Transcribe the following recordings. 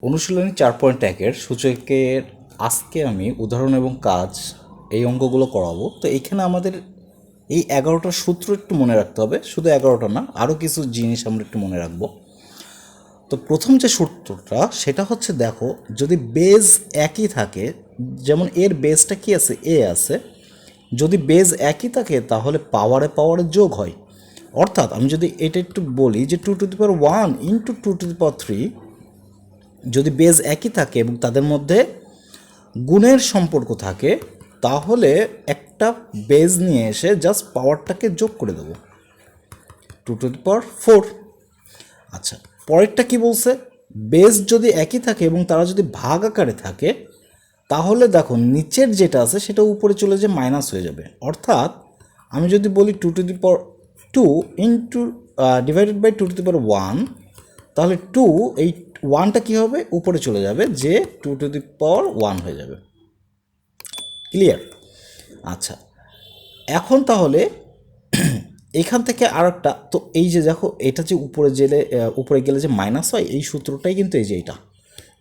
অনুশীলনী 4.1-এর সূচকের আজকে আমি উদাহরণ এবং কাজ এই অঙ্কগুলো করাবো। তো এইখানে আমাদের এই 11টা সূত্র একটু মনে রাখতে হবে, শুধু 11টা না, আরও কিছু জিনিস আমরা একটু মনে রাখবো। তো প্রথম যে সূত্রটা সেটা হচ্ছে, দেখো, যদি বেজ একই থাকে, যেমন এর বেজটা কি আছে, এ আছে, যদি বেজ একই থাকে তাহলে পাওয়ারে পাওয়ারে যোগ হয়। অর্থাৎ আমি যদি এটা একটু বলি যে 2^1 ইন্টু 2^3, যদি বেজ একই থাকে এবং তাদের মধ্যে গুণের সম্পর্ক থাকে, তাহলে একটা বেজ নিয়ে এসে জাস্ট পাওয়ারটাকে যোগ করে দেবো, 2^4। আচ্ছা, পরেরটা কি বলছে, বেজ যদি একই থাকে এবং তারা যদি ভাগ আকারে থাকে, তাহলে দেখো নিচের যেটা আছে সেটা উপরে চলে যে মাইনাস হয়ে যাবে। অর্থাৎ আমি যদি বলি 2^2 ইন্টু ডিভাইডেড বাই 2^1, তাহলে 2, এই 1টা কী হবে, উপরে চলে যাবে, যে 2^1 হয়ে যাবে। ক্লিয়ার? আচ্ছা, এখন তাহলে এখান থেকে আর একটা, তো এই যে দেখো এটা যে উপরে গেলে যে মাইনাস হয়, এই সূত্রটাই কিন্তু এই যে এটা,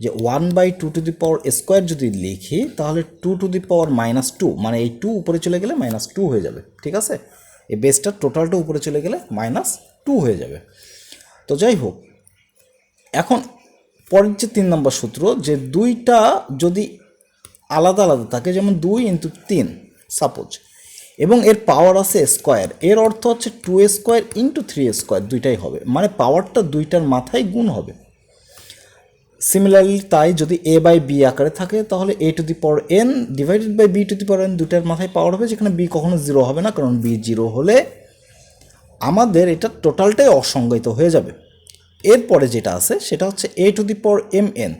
যে 1/2^2 যদি লিখি তাহলে 2^-2, মানে এই 2 উপরে চলে গেলে -2 হয়ে যাবে। ঠিক আছে, এই বেসটার টোটালটা উপরে চলে গেলে -2 হয়ে যাবে। তো যাই হোক, এখন পরের যে 3 নম্বর সূত্র, যে দুইটা যদি আলাদা আলাদা থাকে, যেমন 2 × 3 সাপোজ, এবং এর পাওয়ার আছে স্কোয়ার, এর অর্থ হচ্ছে 2² ইন্টু 3² দুইটাই হবে, মানে পাওয়ারটা দুইটার মাথায় গুণ হবে। সিমিলারলি তাই যদি a/b আকারে থাকে, তাহলে a⁴n ডিভাইডেড বাই b⁴n দুইটার মাথায় পাওয়ার হবে, যেখানে b কখনো 0 হবে না, কারণ b 0 হলে আমাদের এটা টোটালটাই অসংজ্ঞায়িত হয়ে যাবে। এরপরে যেটা আছে সেটা হচ্ছে a⁴mn।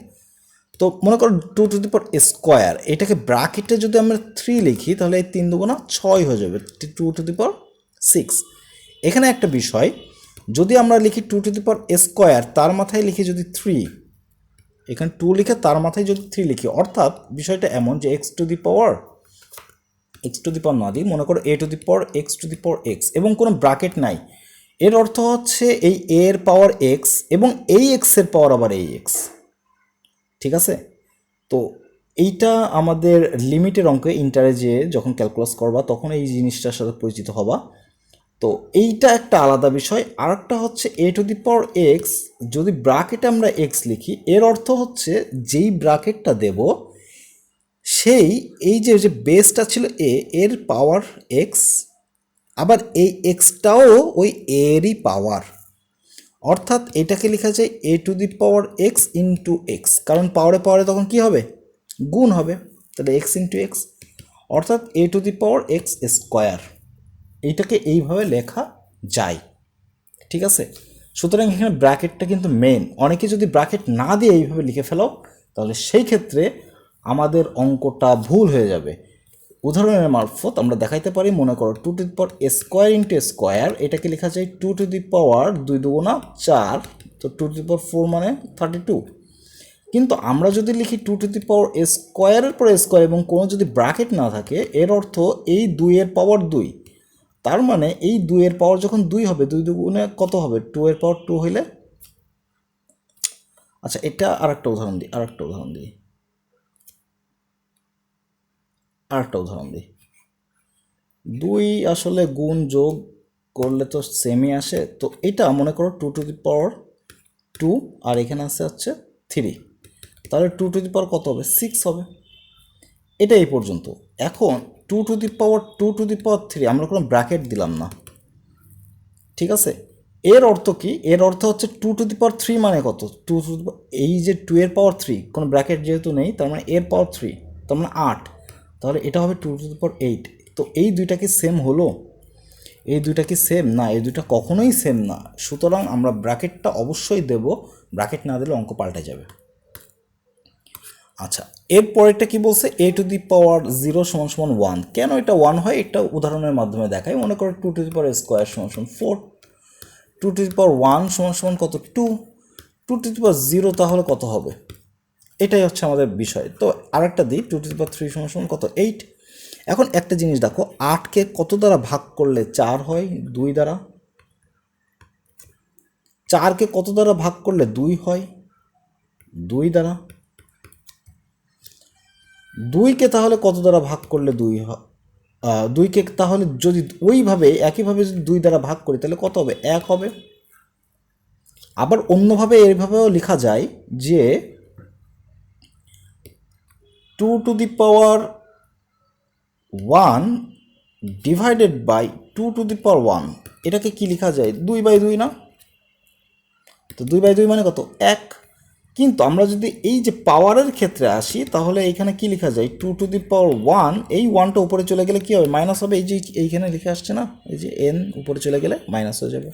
তো মনে করো 2^2, এটাকে ব্র্যাকেটে যদি আমরা 3 লিখি, তাহলে এই 3×2 = 6 হয়ে যাবে, 2^6। এখানে একটা বিষয়, যদি আমরা লিখি 2^2, তার মাথায় লিখি যদি 3, এখানে 2 লিখে তার মাথায় যদি 3 লিখি, অর্থাৎ বিষয়টা এমন যে x না দিই, মনে করো a⁴x এবং কোনো ব্র্যাকেট নাই, এর অর্থ হচ্ছে এই a এর পাওয়ার x এবং এই x এর পাওয়ার আবার এই x। ঠিক আছে, তো এইটা আমাদের লিমিটের অঙ্কে ইন্টারে যে যখন ক্যালকুলাস করবা তখন এই জিনিসটার সাথে পরিচিত হবা। তো এইটা একটা আলাদা বিষয়। আর একটা হচ্ছে a⁴x, যদি ব্র্যাকেটে আমরা x লিখি, এর অর্থ হচ্ছে যেই ব্র্যাকেটটা দেব সেই এই যে বেসটা ছিল a, এর পাওয়ার x, আবার এই এক্সটাও ওই এরই পাওয়ার। অর্থাৎ এটাকে লেখা যায় a⁴x ইন্টু এক্স, কারণ পাওয়ারে পাওয়ারে তখন কি হবে, গুণ হবে, তাহলে x ইন্টু এক্স, অর্থাৎ a⁴x²। এইটাকে এইভাবে লেখা যায়। ঠিক আছে, সুতরাং এখানে ব্র্যাকেটটা কিন্তু মেন। অনেকে যদি ব্র্যাকেট না দিয়ে এইভাবে লিখে ফেলো, তাহলে সেই ক্ষেত্রে আমাদের অঙ্কটা ভুল হয়ে যাবে। উদাহরণের মারফত আমরা দেখাইতে পারি, মনে করো 2^² ইন্টু স্কোয়ার, এটাকে লেখা যায় 2^2 তো 2^4 মানে 32। কিন্তু আমরা যদি লিখি 2^² পর স্কোয়ার এবং কোনো যদি ব্র্যাকেট না থাকে, এর অর্থ এই 2 এর পাওয়ার 2, তার মানে এই 2 এর পাওয়ার যখন 2 হবে, 2×2 কত হবে, 2 এর পাওয়ার 2 হইলে। আচ্ছা, এটা আর একটা উদাহরণ দিই। 2 আসলে গুণ যোগ করলে তো সেমই আসে। তো এটা মনে করো 2^2, আর এখানে হচ্ছে 3, তাহলে 2^, কত হবে, 6 হবে। এটা এই পর্যন্ত। এখন 2^3 আমরা কোনো ব্র্যাকেট দিলাম না। ঠিক আছে, এর অর্থ কি, এর অর্থ হচ্ছে 2^3 মানে কত, এই যে 2 এর পাওয়ার 3, কোনো ব্র্যাকেট যেহেতু নেই, তার মানে এর পাওয়ার 3, তার মানে 8, তাহলে এটা হবে 2^8। তো এই দুইটা কি সেম হলো? এই দুইটা কি সেম না, এই দুইটা কখনোই সেম না। সুতরাং আমরা ব্র্যাকেটটা অবশ্যই দেব, ব্র্যাকেট না দিলে অঙ্ক পাল্টে যাবে। আচ্ছা, এর পরেরটা কি বলছে, a⁴0 = 1। কেন এটা 1 হয়, এটা উদাহরণের মাধ্যমে দেখাই। মনে করো 2^² = 4, 2^1 = কত, 2, 2^0 তাহলে কত হবে, এটাই হচ্ছে আমাদের বিষয়। তো আরেকটা দিই, 2^3 = কত, 8। এখন একটা জিনিস দেখো, 8কে কত দ্বারা ভাগ করলে 4 হয়, 2 দ্বারা। 4কে কত দ্বারা ভাগ করলে 2 হয়, 2 দ্বারা। 2কে তাহলে কত দ্বারা ভাগ করলে 2কে তাহলে যদি ওইভাবে একইভাবে যদি 2 দ্বারা ভাগ করি তাহলে কত হবে? 1 হবে। আবার অন্যভাবে এইভাবেও লেখা যায় যে 2 to the power 1 divided by 2 to the power 1, এটাকে কি লেখা যায়? 2/2 না? তো 2/2 মানে কত? 1। কিন্তু আমরা যদি এই যে পাওয়ারের ক্ষেত্রে আসি তাহলে এইখানে কি লেখা যায়? 2 টু দি পাওয়ার 1, এই 1টা উপরে চলে গেলে কি হবে? মাইনাস হবে। এই যে এইখানে লিখে আসছে না, এই যে n উপরে চলে গেলে মাইনাস হয়ে যাবে।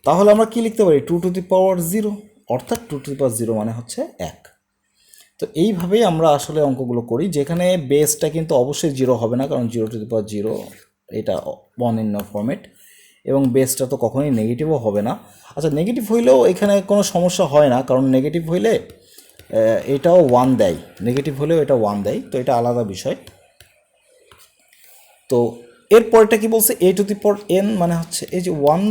তাহলে আমরা কি লিখতে পারি? 2 টু দি পাওয়ার 0, অর্থাৎ 2 টু দি পাওয়ার 0 মানে হচ্ছে 1। তো এইভাবেই আমরা আসলে অঙ্কগুলো করি, যেখানে বেসটা কিন্তু অবশ্যই 0 হবে না, কারণ 0 টু দি পাওয়ার 0 এটা অনিন্য ফর্মেট, এবং বেসটা তো কখনোই নেগেটিভও হবে না। আচ্ছা, নেগেটিভ হইলেও এখানে কোনো সমস্যা হয় না, কারণ নেগেটিভ হইলে এটাও 1 দেয়, নেগেটিভ হলেও এটা 1 দেয়, তো এটা আলাদা বিষয়। তো এরপরটা কি বলছে? a to the power n মানে হচ্ছে এই যে 1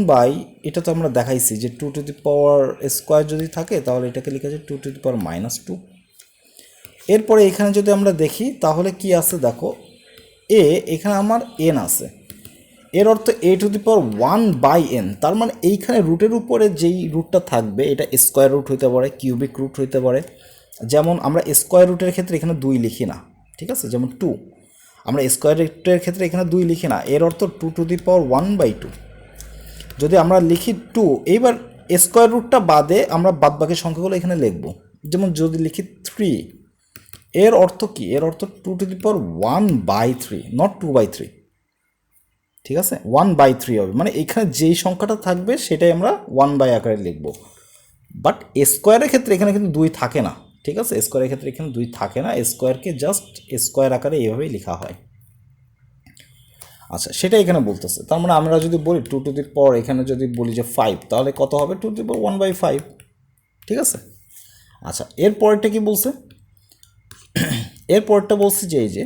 এটা তো আমরা দেখাইছি যে 2 টু দি পাওয়ার স্কোয়ার যদি থাকে তাহলে এটাকে লিখা যায় 2 টু দি পাওয়ার -2। এরপরে এখানে যদি আমরা দেখি তাহলে কি আছে দেখো, এখানে আমার n আছে, এর অর্থ a to the power 1/n, তার মানে এইখানে রুটের উপরে যেই রুটটা থাকবে এটা স্কোয়ার রুট হইতে পারে, কিউবিক রুট হইতে পারে। যেমন আমরা স্কোয়ার রুটের ক্ষেত্রে এখানে 2 লিখি না, ঠিক আছে? যেমন 2, আমরা স্কোয়ার রুটের ক্ষেত্রে এখানে 2 লিখি না, এর অর্থ 2 টু দি পাওয়ার 1/2। যদি আমরা লিখি 2, এইবার স্কোয়ার রুটটা বাদে আমরা বাদবাকি সংখ্যাগুলো এখানে লিখব। যেমন যদি লিখি 3, এর অর্থ কি? এর অর্থ 2 টু দি পাওয়ার 1/3, নট 2/3, ঠিক আছে? 1/3 হবে, মানে এখানে যেই সংখ্যাটা থাকবে সেটাই আমরা 1 আকারে লিখব। বাট স্কোয়ারের ক্ষেত্রে এখানে কিন্তু 2 থাকে না, ঠিক আছে? স্কোয়ারের ক্ষেত্রে এখানে 2 থাকে না, স্কোয়ারকে জাস্ট স্কোয়ার আকারে এইভাবেই লেখা হয়। আচ্ছা, সেটা এখানে বলতেছে। তার মানে আমরা যদি বলি 2 টু দি পাওয়ার, এখানে যদি বলি যে 5, তাহলে কত হবে? 2 টু দি পাওয়ার 1/5, ঠিক আছে? আচ্ছা, এরপরটা কি বলছে? এরপরটা বলছে যে এই যে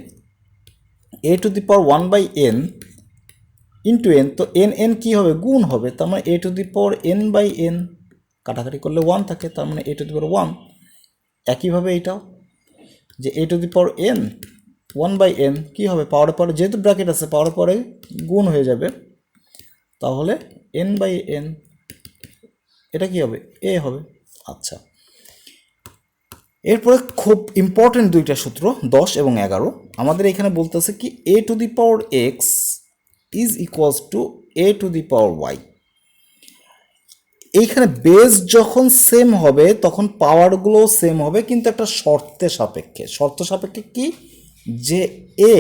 a to the power 1/n into n, তো n কি হবে? গুণ হবে, তার মানে a to the power n/n, কাটাকাটি করলে 1 থাকে, তার মানে a টু দি পাওয়ার 1। একইভাবে এটাও যে a to the power n 1/n কী হবে? পাওয়ারের পরে যেহেতু ব্র্যাকেট আছে, পাওয়ারের পরে গুণ হয়ে যাবে, তাহলে n/n, এটা কি হবে? a হবে। আচ্ছা, এরপরে খুব ইম্পর্টেন্ট দুইটা সূত্র 10 এবং 11। আমাদের এখানে বলতেছে কি a to the power x is equals two a to the power y। এইখানে বেস যখন সেম হবে তখন পাওয়ারগুলোও সেম হবে, কিন্তু একটা শর্তের সাপেক্ষে। শর্ত সাপেক্ষে কি? যে এ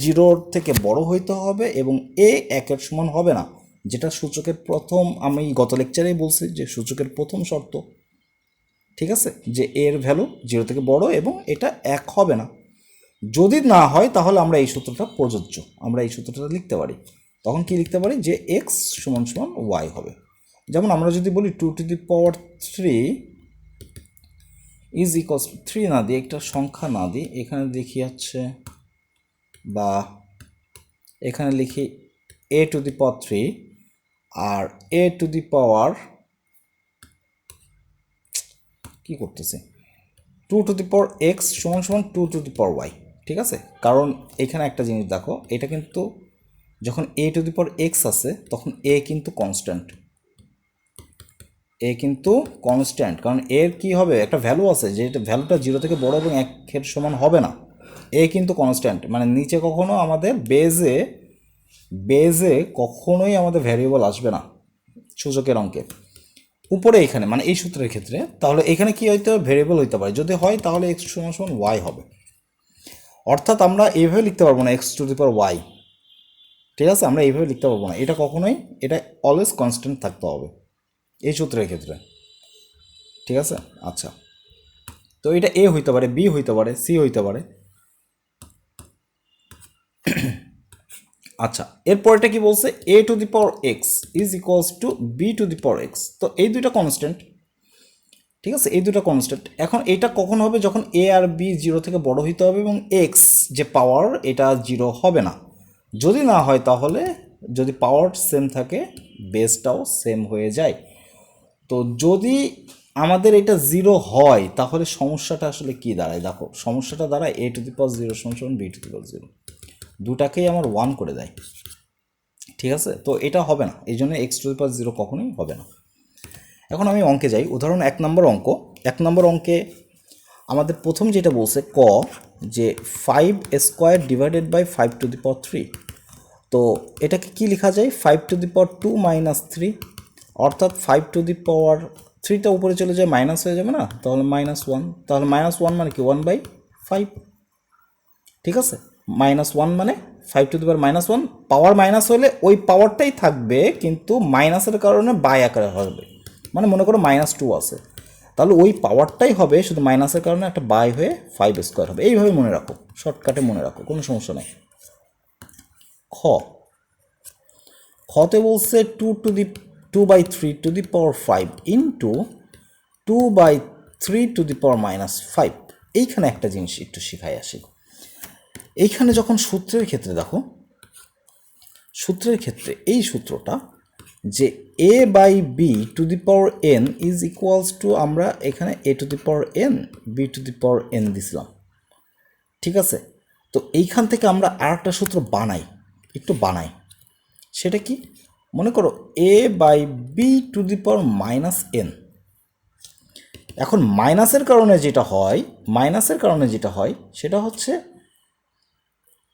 0 থেকে বড় হইতে হবে এবং এ 1 সমান হবে না, যেটা সূচকের প্রথম, আমি গত লেকচারেই বলছি যে সূচকের প্রথম শর্ত, ঠিক আছে? যে এর ভ্যালু 0 থেকে বড় এবং এটা 1 হবে না। যদি না হয় তাহলে আমরা এই সূত্রটা প্রযোজ্য, আমরা এই সূত্রটা লিখতে পারি। তখন কি লিখতে পারি? যে এক্স সমান সমান ওয়াই হবে। যেমন আমরা যদি বলি 2 to the power 3 is equals two 3 না দিয়ে একটা সংখ্যা না দিই, এখানে দেখি হচ্ছে, বা এখানে লিখি a টু দি পাওয়ার 3 আর a টু দি পাওয়ার কি করতেছে 2 টু দি পাওয়ার এক্স সমান সমান 2 টু দি পাওয়ার ওয়াই, ঠিক আছে? কারণ এখানে একটা জিনিস দেখো, এটা কিন্তু যখন a to the power x আছে তখন a কিন্তু কনস্ট্যান্ট, কিন্তু কনস্ট্যান্ট, কারণ এর কি হবে? একটা ভ্যালু আছে, যে ভ্যালুটা 0 থেকে বড় এবং 1 সমান হবে না। কিন্তু কনস্ট্যান্ট, মানে নিচে কখনো আমাদের বেজে কখনোই আমাদের ভ্যারিয়েবল আসবে না সূচকের অঙ্কে। উপরে এখানে মানে এই সূত্রের ক্ষেত্রে, তাহলে এখানে কি হইতে হবে? ভেরিয়েবল হইতে পারে। যদি হয় তাহলে এক্স সমান সমান ওয়াই হবে। অর্থাৎ আমরা এইভাবে লিখতে পারবো না X to the power Y, ঠিক আছে? আমরা এইভাবে লিখতে পারবো না, এটা কখনোই, এটা অলওয়েজ কনস্ট্যান্ট থাকতে হবে এই সূত্রের ক্ষেত্রে, ঠিক আছে? আচ্ছা, তো এটা এ হইতে পারে, বি হইতে পারে, সি হইতে পারে। আচ্ছা, এরপরটা কি বলছে? a to the power x is equals to b to the power x. তো এই দুইটা কনস্ট্যান্ট, ঠিক আছে? এই দুটো কনস্ট্যান্ট। এখন এটা কখন হবে? যখন এ আর বি 0 থেকে বড় হইতে হবে এবং এক্স যে পাওয়ার এটা 0 হবে না। যদি না হয় তাহলে, যদি পাওয়ার সেম থাকে বেসটাও সেম হয়ে যায়। তো যদি আমাদের এটা 0 হয়, তাহলে সমস্যাটা আসলে কি দাঁড়ায়? দেখো সমস্যাটা দাঁড়ায় a টু দি পাওয়ার 0 সমান b টু দি পাওয়ার 0, দুটাকেই আমার 1 করে দেয়। ঠিক আছে, তো এটা হবে না, এই জন্য x টু দি পাওয়ার 0 কখনোই হবে না। এখন আমি অঙ্কে যাই, উদাহরণ 1 নম্বর অঙ্ক। 1 নম্বর অঙ্কে আমাদের প্রথম যেটা বলছে ক, যে 5 square divided by 5 to the power 3। তো এটাকে কি লেখা যায়? 5 টু দি পাওয়ার 2 মাইনাস 3, অর্থাৎ 5 টু দি পাওয়ার 3টা উপরে চলে যায়, মাইনাস হয়ে যাবে না, তাহলে -1। তাহলে -1 মানে কি 1/5। ঠিক আছে, -1 মানে 5 to the power -1, power minus হলে ওই পাওয়ারটাই থাকবে, কিন্তু মাইনাসের কারণে বাই আকারে হবে। মানে মনে করো -2 আছে, তাহলে ওই পাওয়ারটাই হবে, শুধু মাইনাসের কারণে একটা বাই হয়ে 5 স্কোয়ার হবে। এইভাবে মনে রাখো, শর্টকাটে মনে রাখো, কোনো সমস্যা নেই। খ, খতে বলছে 2/3 to the power 5 into 2/3 to the power -5। এইখানে একটা জিনিস একটু শিখাই আসি। এইখানে যখন সূত্রের ক্ষেত্রে দেখো, সূত্রের ক্ষেত্রে এই সূত্রটা যে a/b two the power n is equals two, আমরা এখানে a to the power n b to the power n দিছিলাম। ঠিক আছে, তো এইখান থেকে আমরা আর একটা সূত্র বানাই, একটু বানাই। সেটা কি? মনে করো a/b two the power -n। এখন মাইনাসের কারণে যেটা হয় সেটা হচ্ছে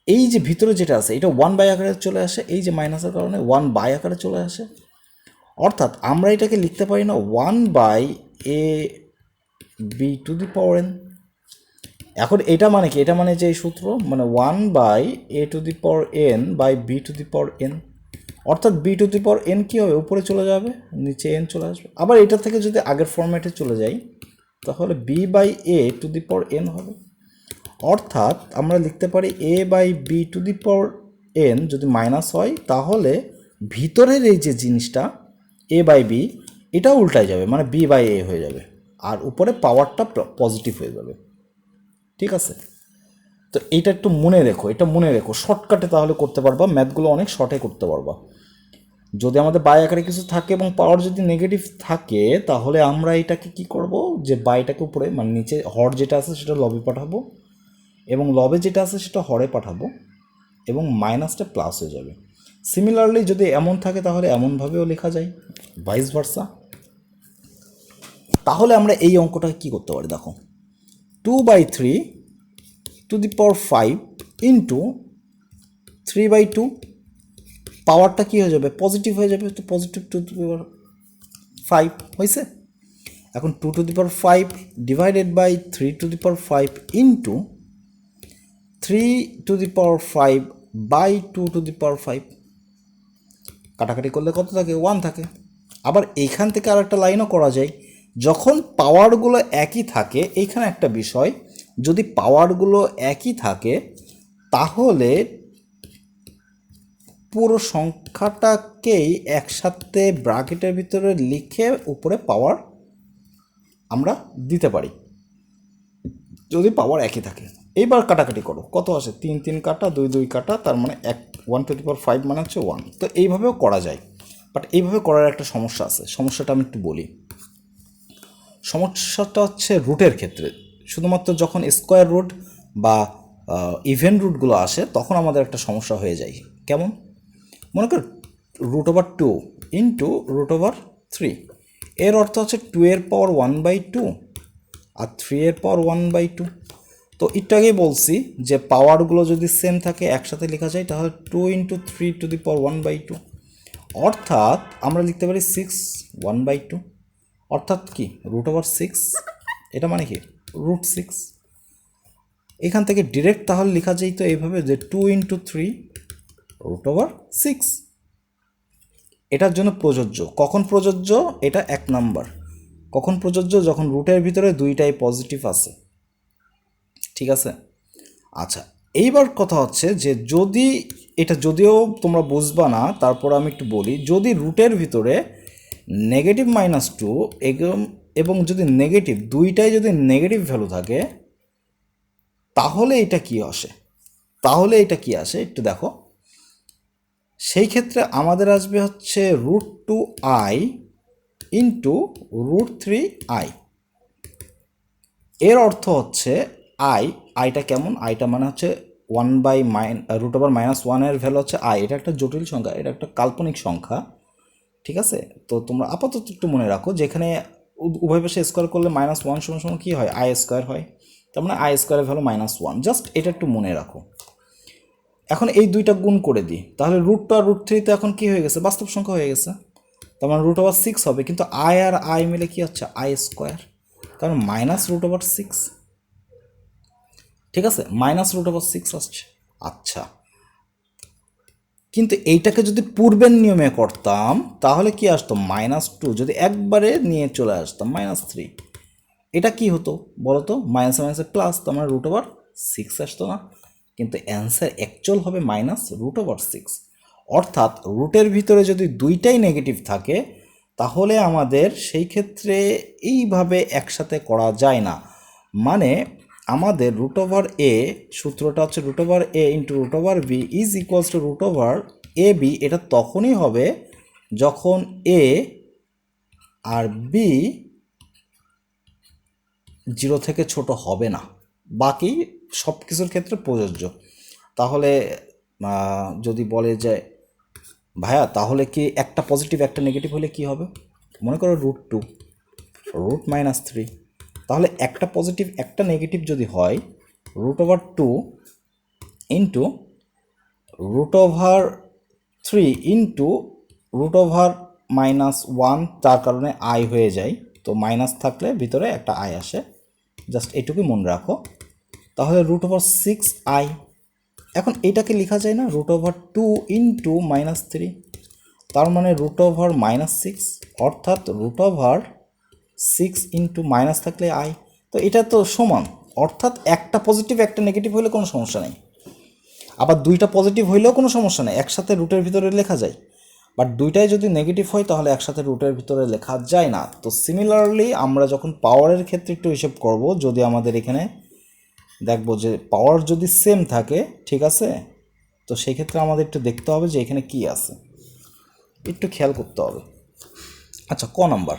এই যে ভিতরে যেটা আছে এটা 1/, আকারে চলে আসে, এই যে মাইনাসের কারণে 1/, আকারে চলে আসে। অর্থাৎ আমরা এটাকে লিখতে পারি না 1/ab two the power n। এখন এটা মানে কি? এটা মানে যে এই সূত্র, মানে 1/a to the power n by b to the power n। অর্থাৎ b to the power n কী হবে? উপরে চলে যাবে, নিচে n চলে আসবে। আবার এটা থেকে যদি আগের ফরম্যাটে চলে যাই, তাহলে b/a two the power n হবে। অর্থাৎ আমরা লিখতে পারি a/b two the power n যদি মাইনাস হয়, তাহলে ভিতরের এই যে জিনিসটা a/b এটাও উল্টায় যাবে, মানে b/a হয়ে যাবে, আর উপরে পাওয়ারটা পজিটিভ হয়ে যাবে। ঠিক আছে, তো এইটা একটু মনে রেখো, এটা মনে রেখো, শর্টকাটে তাহলে করতে পারবা, ম্যাথগুলো অনেক শর্টে করতে পারবা। যদি আমাদের বাই আকারে কিছু থাকে এবং পাওয়ার যদি নেগেটিভ থাকে, তাহলে আমরা এটাকে কি করব, যে বাইটাকে উপরে, মানে নিচে হর যেটা আছে সেটা লবে পাঠাবো, এবং লবে যেটা আছে সেটা হরে পাঠাবো, এবং মাইনাসটা প্লাস হয়ে যাবে। সিমিলারলি যদি এমন থাকে তাহলে এমনভাবেও লেখা যায়, ভাইস ভার্সা। তাহলে আমরা এই অঙ্কটা কি করতে পারি? দেখো 2/3 টু দি পাওয়ার 5 ইন্টু 3/2, পাওয়ারটা কী হয়ে যাবে? পজিটিভ হয়ে যাবে, তো পজিটিভ 2 টু দি পাওয়ার 5 হয়েছে। এখন 2 to the power 5 divided by 3 to the power 5 into 3 to the power 5 by 2 to the power 5। কাটাকাটি করলে কত থাকে? 1 থাকে। আবার এইখান থেকে আর একটা লাইনও করা যায়, যখন পাওয়ারগুলো একই থাকে। এইখানে একটা বিষয়, যদি পাওয়ারগুলো একই থাকে তাহলে পুরো সংখ্যাটাকেই একসাথে ব্র্যাকেটের ভিতরে লিখে উপরে পাওয়ার আমরা দিতে পারি, যদি পাওয়ার একই থাকে। এইবার কাটাকাটি করো, কত আসে? 3 3 কাটা, 2 2 কাটা, তার মানে 1 টু দি পাওয়ার 5 মানে হচ্ছে 1। তো এইভাবেও করা যায়, বাট এইভাবে করার একটা সমস্যা আছে। সমস্যাটা আমি একটু বলি। সমস্যাটা হচ্ছে রুটের ক্ষেত্রে, শুধুমাত্র যখন স্কোয়ার রুট বা ইভেন রুটগুলো আসে তখন আমাদের একটা সমস্যা হয়ে যায়। কেমন? মনে কর √2 ইন্টু √3, এর অর্থ হচ্ছে 2 এর পাওয়ার 1/2 আর 3 এর পাওয়ার 1/2। তো একটু আগেই বলছি যে পাওয়ারগুলো যদি সেম থাকে একসাথে লেখা যায়, তাহলে 2 ইন্টু 3 টু দি পাওয়ার 1/2, অর্থাৎ আমরা লিখতে পারি 6 1/2, অর্থাৎ কি √6। এটা মানে কি √6। এখান থেকে ডিরেক্ট তাহলে লেখা যায় তো এইভাবে, যে 2 ইন্টু 3 √6। এটার জন্য প্রযোজ্য, কখন প্রযোজ্য? এটা 1 নাম্বার। কখন প্রযোজ্য? যখন রুটের ভিতরে দুইটাই পজিটিভ আছে। ঠিক আছে, আচ্ছা এইবার কথা হচ্ছে যে যদি এটা, যদিও তোমরা বুঝবা না, তারপর আমি একটু বলি, যদি রুটের ভিতরে নেগেটিভ -2 এবং যদি নেগেটিভ দুইটাই যদি নেগেটিভ ভ্যালু থাকে, তাহলে এটা কি আসে? একটু দেখো। সেই ক্ষেত্রে আমাদের আসবে হচ্ছে √2i ইন্টু √3i। এর অর্থ হচ্ছে আইটা কেমন, আইটা মানে হচ্ছে √(-1) এর ভ্যালু হচ্ছে আই। এটা একটা জটিল সংখ্যা, এটা একটা কাল্পনিক সংখ্যা, ঠিক আছে। তো তোমরা আপাতত একটু মনে রাখো, যেখানে উভয় পাশে স্কোয়ার করলে -1 সমান কী হয়, i² হয়। তার মানে i² এর ভ্যালু -1, জাস্ট এটা একটু মনে রাখো। এখন এই দুইটা গুণ করে দিই, তাহলে √2 আর √3 তো এখন কি হয়ে গেছে, বাস্তব সংখ্যা হয়ে গেছে। তার মানে √6 হবে, কিন্তু আই আর আই মিলে কি হচ্ছে, i², তার মানে -√6, ঠিক আছে, -√6 আসছে। আচ্ছা, কিন্তু এইটাকে যদি পূর্বের নিয়মে করতাম তাহলে কি আসতো, -2, যদি একবারে নিয়ে চলে আসতাম -3, এটা কি হতো বলো তো, মাইনাসে মাইনাসে প্লাস, তো আমার √6 আসতো না। কিন্তু অ্যান্সার অ্যাকচুয়াল হবে -√6। অর্থাৎ রুটের ভিতরে যদি দুইটাই নেগেটিভ থাকে তাহলে আমাদের সেই ক্ষেত্রে এইভাবে একসাথে করা যায় না। মানে আমাদের √a সূত্রটা হচ্ছে √a into √b is equals two √ab। এটা তখনই হবে যখন a আর b 0 থেকে ছোট হবে না, বাকি সব কিছুর ক্ষেত্রে প্রযোজ্য। তাহলে যদি বলে যে ভাইয়া তাহলে কি একটা পজিটিভ একটা নেগেটিভ হলে কি হবে, মনে করো √2 √-3, তাহলে একটা পজিটিভ একটা নেগেটিভ যদি হয় √2 ইন্টু √3 ইন্টু √-1, তার কারণে আই হয়ে যায়, তো মাইনাস থাকলে ভিতরে একটা আই আসে, জাস্ট এটুকুই মনে রাখো। তাহলে √6i। এখন এটাকে লেখা যায় না √2 ইন্টু -3, তার মানে √-6, অর্থাৎ √6 ইন্টু মাইনাস থাকলে আই। তো এটা তো সমান, অর্থাৎ একটা পজিটিভ একটা নেগেটিভ হলে কোনো সমস্যা নেই, আবার দুইটা পজিটিভ হইলেও কোনো সমস্যা নেই, একসাথে রুটের ভিতরে লেখা যায়। বাট দুইটাই যদি নেগেটিভ হয় তাহলে একসাথে রুটের ভিতরে লেখা যায় না। তো সিমিলারলি আমরা যখন পাওয়ারের ক্ষেত্রে একটু হিসেব করব, যদি আমাদের এখানে দেখবো যে পাওয়ার যদি সেম থাকে, ঠিক আছে, তো সেই ক্ষেত্রে আমাদের একটু দেখতে হবে যে এখানে কি আছে, একটু খেয়াল করতে হবে। আচ্ছা, ক number,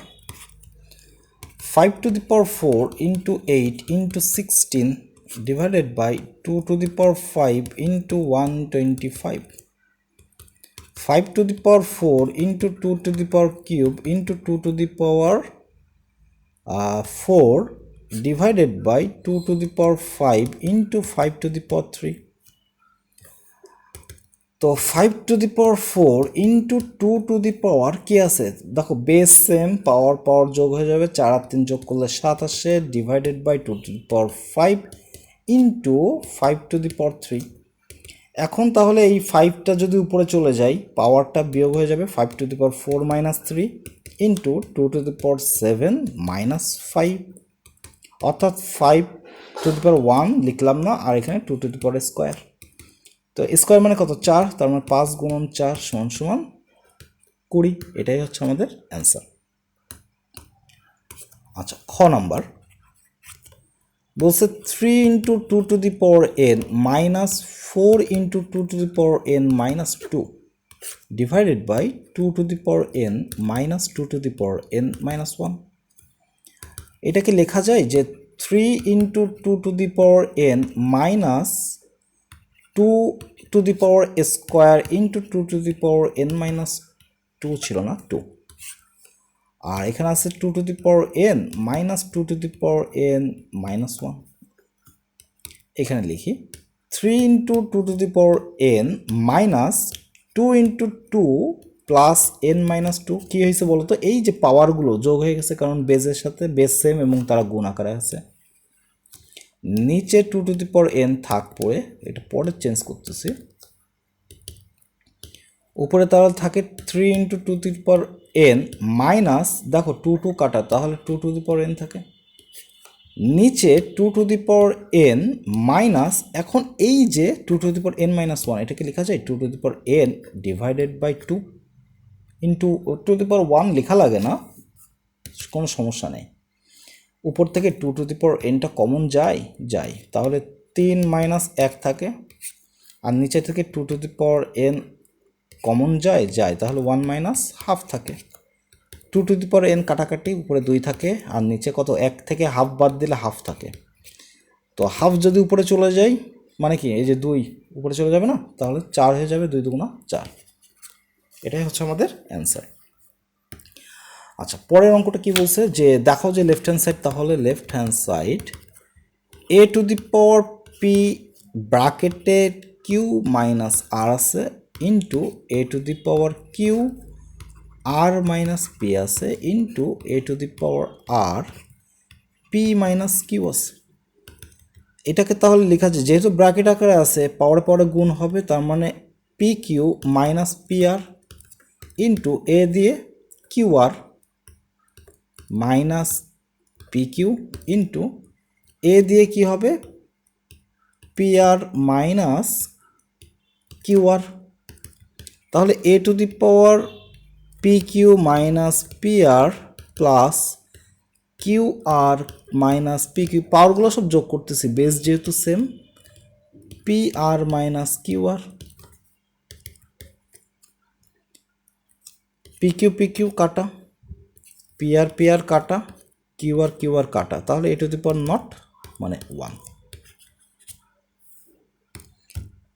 5⁴ into 8 into 16 divided by 2⁵ into 125, 5⁴ into 2³ into 2⁴ divided by 2⁵ into 5⁵। তো 5⁴ ইন্টু 2⁴ কি আছে দেখো, বেস সেম, পাওয়ার যোগ হয়ে যাবে, 4 আর 3 যোগ করলে 7 আসে, ডিভাইডেড বাই 2⁵ ইন্টু 5⁵। এখন তাহলে এই 5টা যদি উপরে চলে যায় পাওয়ারটা বিয়োগ হয়ে যাবে, 5⁴ - 3 ইন্টু 2⁷ -5, অর্থাৎ 5⁴ লিখলাম না, আর এখানে 2⁴²। তো স্কোয়ার মানে কত, 4, তার মানে 5 × 4 = 20। এটাই হচ্ছে আমাদের অ্যান্সার। আচ্ছা, খ নাম্বার বলছে 3 × 2⁴n -4 × 2⁴n - 2 divided by 2⁴n - 2⁴n - 1। এটাকে লেখা যায় যে 3 × 2⁴n - 2² ইন্টু 2⁴n - 2 ছিল না, 2, আর এখানে আছে 2⁴n - 2⁴n - 1। এখানে লিখি 3 × 2⁴n - 2 × 2 প্লাস n - 2। কী হয়েছে বলো তো, এই যে পাওয়ারগুলো যোগ হয়ে গেছে, কারণ বেজের সাথে বেস সেম এবং তারা গুণ আকারে আছে। নিচে 2⁴n থাক পড়ে, এটা পরে চেঞ্জ করতেছি, উপরে তাহলে থাকে 3 × 2⁴n মাইনাস, দেখো 2 কাটা, তাহলে 2⁴n থাকে, নিচে 2⁴n মাইনাস, এখন এই যে 2⁴n - 1 এটাকে লেখা যায় 2⁴n ডিভাইডেড বাই 2 ইন্টু 2⁴1 লেখা লাগে না, কোনো সমস্যা নেই। উপর থেকে 2⁴nটা কমন যায়, তাহলে 3 - 1 থাকে, আর নিচে থেকে 2⁴n কমন যায়, তাহলে 1 - ½ থাকে। Two to the power n কাটাকাটি, উপরে 2 থাকে আর নিচে কত, 1 থেকে হাফ বাদ দিলে হাফ থাকে। তো হাফ যদি উপরে চলে যায় মানে কি, এই যে 2 উপরে চলে যাবে না, তাহলে 4 হয়ে যাবে, 2 দুগুণা 4। এটাই হচ্ছে আমাদের অ্যান্সার। আচ্ছা, পরের অঙ্কটা কি বলছে যে দেখো যে লেফট হ্যান্ড সাইড, তাহলে left hand side A to the power P ব্র্যাকেটে কিউ মাইনাস আর আছে into A to the power Q R minus P আছে into A to the power R P minus Q আছে। এটাকে তাহলে লেখা যায়, যেহেতু ব্র্যাকেট আকারে আছে পাওয়ারে পাওয়ারে গুণ হবে, তার মানে P Q minus P R into A দিয়ে Q R minus P Q into A দিয়ে কি হবে, P R minus Q R. তাহলে A to the power P Q minus P R plus Q R minus P Q, পাওয়ারগুলো সব যোগ করতেছি, base যেহেতু same, P R minus Q R, P Q কাটা, পি আর কাটা, Q আর কাটা, তাহলে A to the power not মানে 1।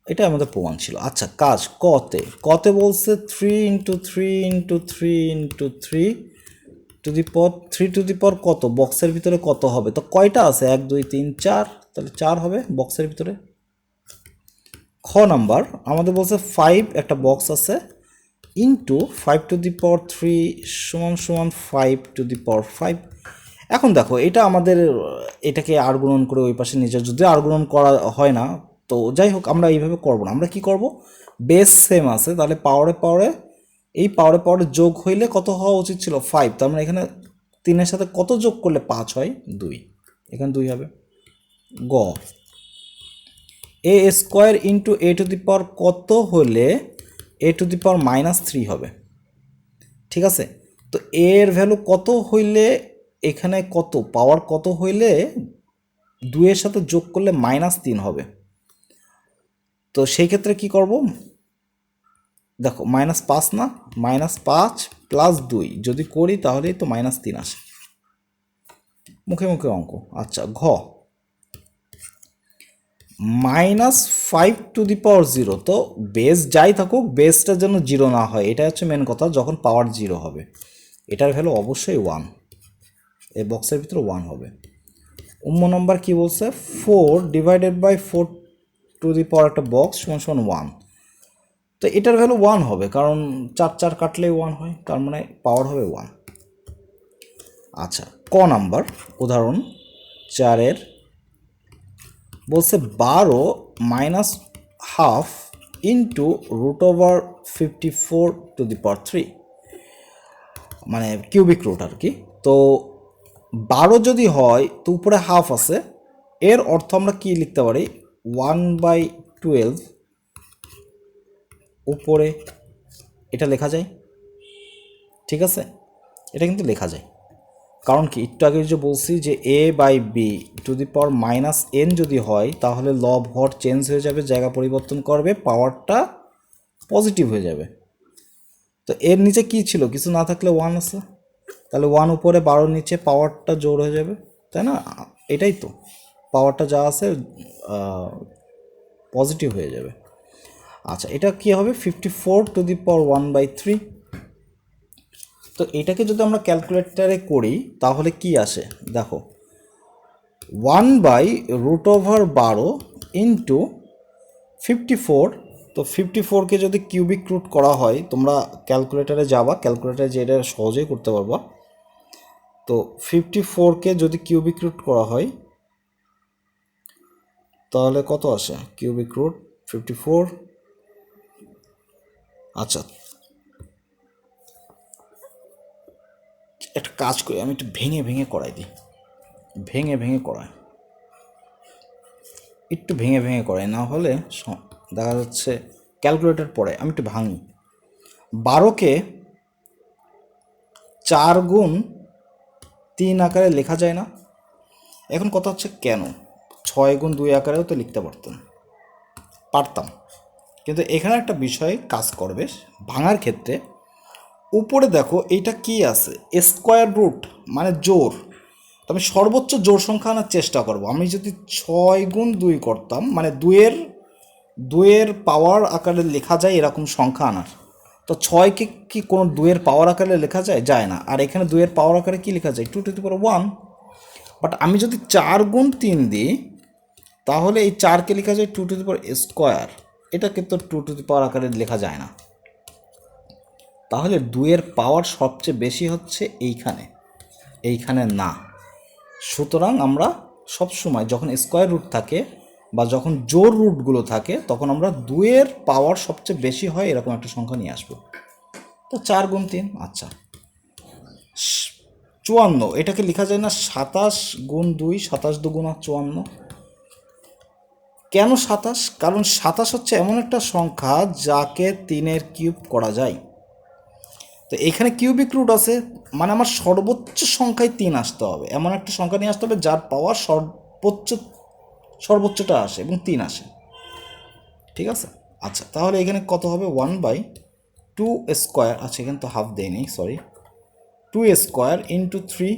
এটা আমাদের প্রমাণ ছিল। আচ্ছা, কাজ কতে বলছে 3 into 3 into 3 into 3 to the power 3 to the power কত, বক্সের ভিতরে কত হবে, তো কয়টা আছে, 1 2 3 4, তাহলে 4 হবে বক্সের ভিতরে। খ নাম্বার আমাদের বলছে 5 একটা বক্স আছে ইন্টু 5 টু দি পাওয়ার 3 সমান সমান 5 টু দি পাওয়ার 5। এখন দেখো এটা আমাদের, এটাকে আর গুণন করে ওই পাশে নিচে যদি আর গুণন করা হয় না, তো যাই হোক আমরা এইভাবে করবো না, আমরা কি করব, বেস সেম আছে, তাহলে পাওয়ারে এই পাওয়ারে যোগ হইলে কত হওয়া উচিত ছিল 5, তার মানে এখানে 3-এর সাথে কত যোগ করলে 5 হয়, 2, এখানে 2 হবে। গ A square into A to the power কত হলে এ টু দি পাওয়ার মাইনাস 3 হবে, ঠিক আছে। তো এর ভ্যালু কত হইলে এখানে কত, পাওয়ার কত হইলে 2-এর সাথে যোগ করলে -3 হবে। তো সেই ক্ষেত্রে কি করব, দেখো -5 না, -5 প্লাস 2 যদি করি তাহলেই তো -3 আসে, মুখে মুখে অঙ্ক। আচ্ছা, ঘ -5 টু দি পাওয়ার 0, তো বেস যাই থাকুক বেসটা যেন 0 না হয়, এটা হচ্ছে মেন কথা, যখন পাওয়ার 0 হবে এটার ভ্যালু অবশ্যই 1, এই বক্সের ভিতরে 1 হবে। নম্বর কি বলছে, 4 ডিভাইডেড বাই 4 টু দি পাওয়ার একটা বক্স সমান সমান 1, তো এটার ভ্যালু 1 হবে, কারণ 4 কাটলেই 1 হয়, তার মানে পাওয়ার হবে 1। আচ্ছা, ক নাম্বার উদাহরণ 4-এর বলছে 12 minus half into √54 to the power 3, মানে কিউবিক রুট আর কি। তো 12 যদি হয় তো উপরে হাফ আছে, এর অর্থ আমরা কি লিখতে পারি, 1/12 উপরে, এটা লেখা যায়, ঠিক আছে, এটা কিন্তু লেখা যায়। কারণ কি, একটু আগে যে বলছি যে a/b two the power -n যদি হয় তাহলে লব হর চেঞ্জ হয়ে যাবে, জায়গা পরিবর্তন করবে, পাওয়ারটা পজিটিভ হয়ে যাবে। তো এর নিচে কি ছিল, কিছু না থাকলে 1 আছে, তাহলে 1 উপরে 12 নিচে পাওয়ারটা জোর হয়ে যাবে, তাই না, এটাই তো, পাওয়ারটা যা আছে পজিটিভ হয়ে যাবে। আচ্ছা, এটা কি হবে 54 টু দি পাওয়ার 1/3। তো এটাকে যদি আমরা ক্যালকুলেটরে করি তাহলে কি আসে দেখো, 1/√12 ইন্টু 54, তো 54কে যদি কিউবিক রুট করা হয়, তোমরা ক্যালকুলেটরে যাবা, ক্যালকুলেটরে যে এটা সহজেই করতে পারবা। তো 54কে যদি কিউবিক রুট করা হয় তাহলে কত আসে, কিউবিক রুট 54। আচ্ছা, একটা কাজ করি, আমি একটু ভেঙে ভেঙে করাই দিই, ভেঙে করাই, একটু ভেঙে করাই, না হলে দেখা যাচ্ছে ক্যালকুলেটর পড়ে, আমি একটু ভাঙি। 12কে 4 গুণ 3 আকারে লেখা যায় না, এখন কথা হচ্ছে কেন, 6 গুণ 2 আকারেও তো লিখতে পারতাম, কিন্তু এখানে একটা বিষয় কাজ করবে, ভাঙার ক্ষেত্রে উপরে দেখো এইটা কি আছে, স্কোয়ার রুট মানে জোড়। তো আমি সর্বোচ্চ জোড় সংখ্যা আনার চেষ্টা করব। আমি যদি 6 গুণ 2 করতাম, মানে দুইয়ের পাওয়ার আকারে লেখা যায় এরকম সংখ্যা আনার, তো 6কে কি কোনো 2-এর পাওয়ার আকারে লেখা যায় না। আর এখানে 2-এর পাওয়ার আকারে কি লেখা যায়, 2⁻1। বাট আমি যদি 4 গুণ 3 দিই, তাহলে এই 4কে লেখা যায় 2⁻² এটা কিন্তু 2 আকারে লেখা যায় না। তাহলে 2-এর পাওয়ার সবচেয়ে বেশি হচ্ছে এইখানে না। সুতরাং আমরা সবসময় যখন স্কোয়ার রুট থাকে বা যখন জোড় রুটগুলো থাকে, তখন আমরা 2-এর পাওয়ার সবচেয়ে বেশি হয় এরকম একটা সংখ্যা নিয়ে আসবো। তো 4 গুণ 3, আচ্ছা 54। এটাকে লেখা যায় না 27 গুণ 2, 27×2 = 54? কেন 27? কারণ 27 হচ্ছে এমন একটা সংখ্যা যাকে 3-এর কিউব করা যায়। তো এখানে কিউবিক রুট আছে, মানে আমার সর্বোচ্চ সংখ্যায় 3 আসতে হবে, এমন একটা সংখ্যা নিয়ে আসতে হবে যার পাওয়ার সর্বোচ্চটা আসে এবং 3 আসে। ঠিক আছে, আচ্ছা তাহলে এখানে কত হবে, 1/2²। আচ্ছা এখানে তো হাফ দেয়নি, সরি। 2² ইন্টু 3,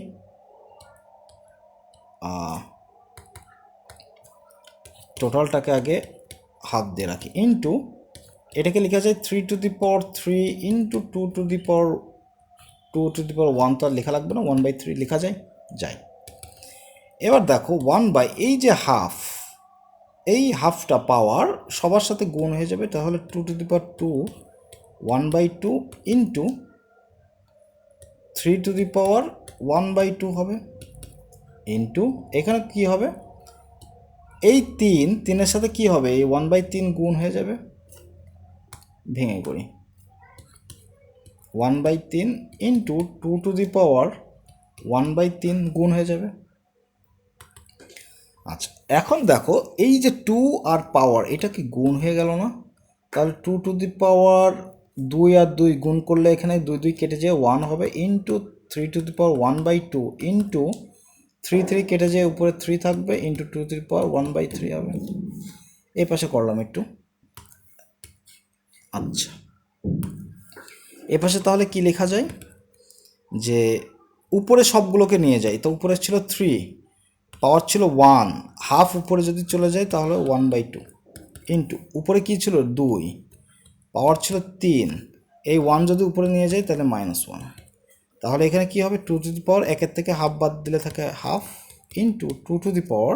টোটালটাকে আগে হাফ দিয়ে রাখি, ইন্টু এটাকে লেখা যায় 3⁻³ ইন্টু 2⁻1। তো আর লেখা লাগবে না, 1/3 লেখা যায়। এবার দেখো 1/ এই যে হাফ, এই হাফটা পাওয়ার সবার সাথে গুণ হয়ে যাবে, তাহলে 2⁻2 1/2 ইন্টু 3⁻1/2 হবে, ইন্টু এখানে কি হবে, এই 3-এর সাথে কি হবে, এই 1/3 গুণ হয়ে যাবে, ভেঙে করি 1/3 ইন্টু 2⁻1/3 গুণ হয়ে যাবে। আচ্ছা এখন দেখো এই যে 2 আর পাওয়ার, এটা কি গুণ হয়ে গেল না? তাহলে 2 আর 2 গুণ করলে এখানে 2 কেটে যেয়ে 1 হবে, ইন্টু 3⁻1/2 ইন্টু 3 কেটে যেয়ে উপরে 3 থাকবে, ইন্টু 2⁻1/3 হবে। এই পাশে করলাম একটু। আচ্ছা এ পাশে তাহলে কি লেখা যায়, যে উপরে সবগুলোকে নিয়ে যাই, তো উপরে ছিল 3, পাওয়ার ছিল 1, হাফ উপরে যদি চলে যায় তাহলে 1/2, ইন্টু উপরে কি ছিল 2, পাওয়ার ছিল 3, এই 1 যদি উপরে নিয়ে যাই তাহলে -1। তাহলে এখানে কি হবে, 2 থেকে হাফ বাদ দিলে থাকে হাফ, ইন্টু 2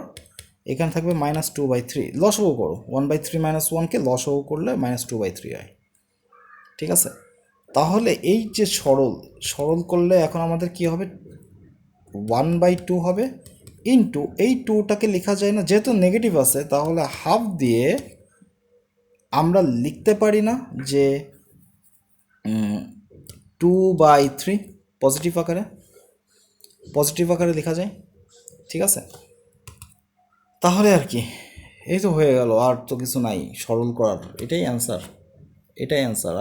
এখানে থাকবে -2/3। লসগু করো, 1/3 -1কে লসগু করলে -2/3 হয়। ঠিক আছে, তাহলে এই যে সরল করলে এখন আমাদের কি হবে, 1/2 হবে, ইন্টু এই 2টাকে লেখা যায় না, যেহেতু নেগেটিভ আছে, তাহলে হাফ দিয়ে আমরা লিখতে পারি না যে 2/3 পজিটিভ আকারে লেখা যায়। ঠিক আছে, তাহলে আর কি, এই তো হয়ে গেল, আর তো কিছু নাই সরল করার, এটাই অ্যান্সার,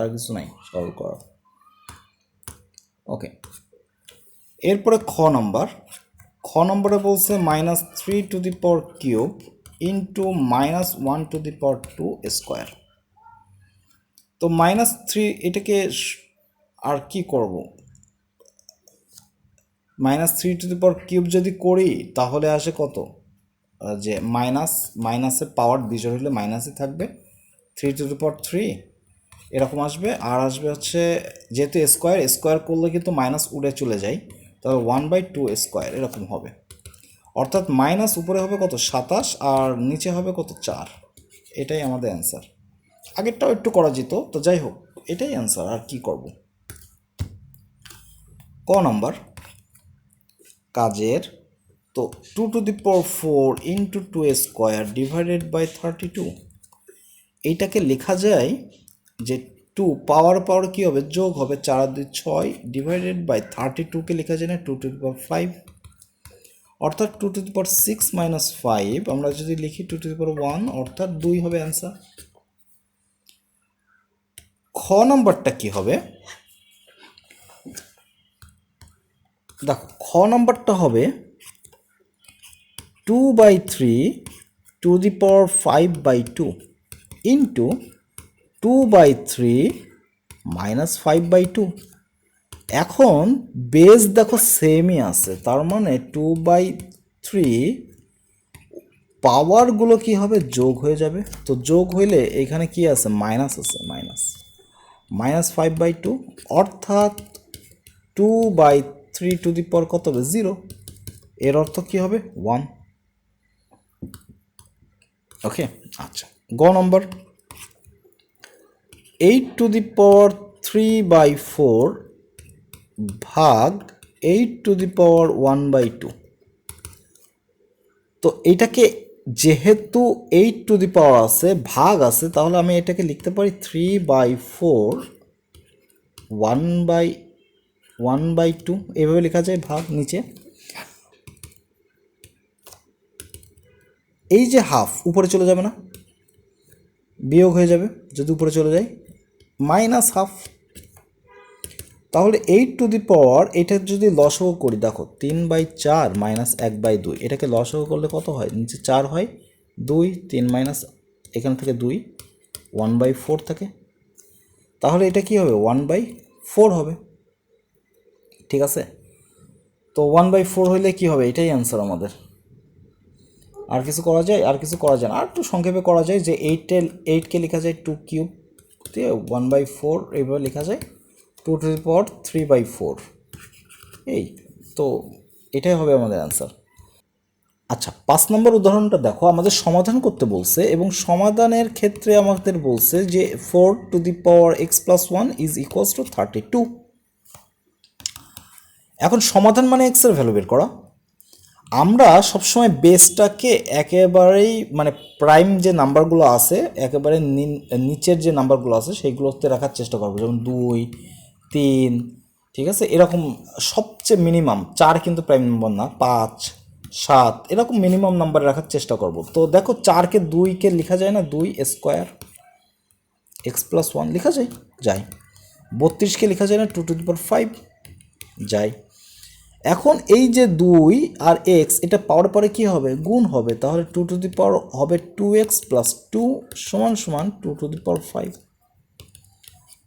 আর কিছু নাই সরল করার। ওকে, এরপরে খ নম্বরে বলছে -3³ ইন্টু -1/2²। তো -3 এটাকে আর কি করব, -3³ যদি করি তাহলে আসে কত, যে মাইনাসের পাওয়ার বিজোড় হলে মাইনাসই থাকবে, 3³ এরকম আসবে। আর আসবে হচ্ছে, যেহেতু স্কোয়ার করলে কিন্তু মাইনাস উড়ে চলে যায়, তবে 1/2² এরকম হবে। অর্থাৎ মাইনাস উপরে হবে কত, 27, আর নিচে হবে কত, 4। এটাই আমাদের অ্যান্সার। আগেরটাও একটু করা যেত, তো যাই হোক এটাই অ্যান্সার, আর কি করব। ক নম্বর কাজের, তো 2⁴ ইন্টু 2² ডিভাইডেড বাই 32, এইটাকে লেখা যায় যে 2 পাওয়ার কি হবে, যোগ হবে, 4 আর 2 6, ডিভাইডেড বাই 32কে লেখা যায় না 2⁵, অর্থাৎ 2⁶ - 5 আমরা যদি লিখি 2⁴, অর্থাৎ 2 হবে অ্যান্সার। খ নম্বরটা কি হবে, দেখো খ নম্বরটা হবে 2/3 5/2 ইন্টু 2/3 - 5/2। এখন বেস দেখো সেমই আছে, তার মানে 2/3 পাওয়ারগুলো কি হবে, যোগ হয়ে যাবে। তো যোগ হইলে এখানে কি আছে, মাইনাস আছে, -5/2, অর্থাৎ 2/3 টু দি পাওয়ার কত হবে, 0। এর অর্থ কি হবে, 1। ওকে, আচ্ছা। গ নম্বর, 8 টু দি পাওয়ার 3/4 ভাগ 8 টু দি পাওয়ার 1/2। তো এটাকে, যেহেতু 8 টু দি পাওয়ার আছে, ভাগ আছে, তাহলে আমি এটাকে লিখতে পারি 3/4 1/2, এভাবে লেখা যায় ভাগ। নিচে এই যে হাফ উপরে চলে যাবে না, বিয়োগ হয়ে যাবে যদি উপরে চলে যায়, -1/2। তাহলে 8 টু দি পাওয়ার, এটা যদি লসগু করি, দেখো 3/4 -1/2, এটাকে লসগু করলে কত হয়, নিচে 4 হয়, 2, 3 মাইনাস এখান থেকে 2, 1/4 থাকে। তাহলে এটা কি হবে, 1/4 হবে। ঠিক আছে, তো 1/4 হইলে কি হবে, এটাই অ্যান্সার আমাদের। আর কিছু করা যায়, আর কিছু করা যায় না, আর একটু সংক্ষেপে করা যায় যে 8কে লেখা যায় 2³ দিয়ে, 1/4 এইভাবে লেখা যায়, 2 টু দি পাওয়ার 3/4। এই তো, এটাই হবে আমাদের অ্যান্সার। আচ্ছা, 5 নম্বর উদাহরণটা দেখো, আমাদের সমাধান করতে বলছে এবং সমাধানের ক্ষেত্রে আমাদের বলছে যে 4 two the power x+1 is equals two 32। এখন সমাধান মানে x এর ভ্যালু বের করা। আমরা সবসময় বেসটাকে একেবারেই মানে প্রাইম যে নাম্বারগুলো আছে, একেবারে নিচের যে নাম্বারগুলো আছে সেইগুলোতে রাখার চেষ্টা করবো, যেমন 2, 3, ঠিক আছে, এরকম সবচেয়ে মিনিমাম 4 কিন্তু প্রাইম নাম্বার না, 5, 7 এরকম মিনিমাম নাম্বার রাখার চেষ্টা করব। তো দেখো 4কে 2কে লেখা যায় না, 2² x+1 লেখা যায়, 32কে লেখা যায় না, 2 টু দি পাওয়ার 5 যায়। এখন এই যে 2 আর x, এটা পাওয়ার পরে কি হবে, গুণ হবে, তাহলে 2 টু দি পাওয়ার হবে 2x + 2 = 2 to the power 5।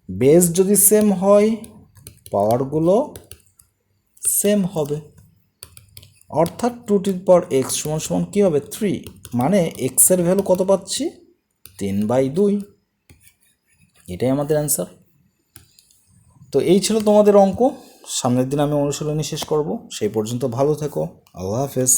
Base যদি সেম হয়, পাওয়ারগুলো সেম হবে, অর্থাৎ 2 টু দি পাওয়ার x = কি হবে, 3। মানে x এর ভ্যালু কত পাচ্ছি, 3/2। এটাই আমাদের অ্যান্সার। তো এই ছিল তোমাদের অঙ্ক। সামনের দিন আমি অনুশীলনী শেষ করব। সেই পর্যন্ত ভালো থেকো। আল্লাহ হাফেজ।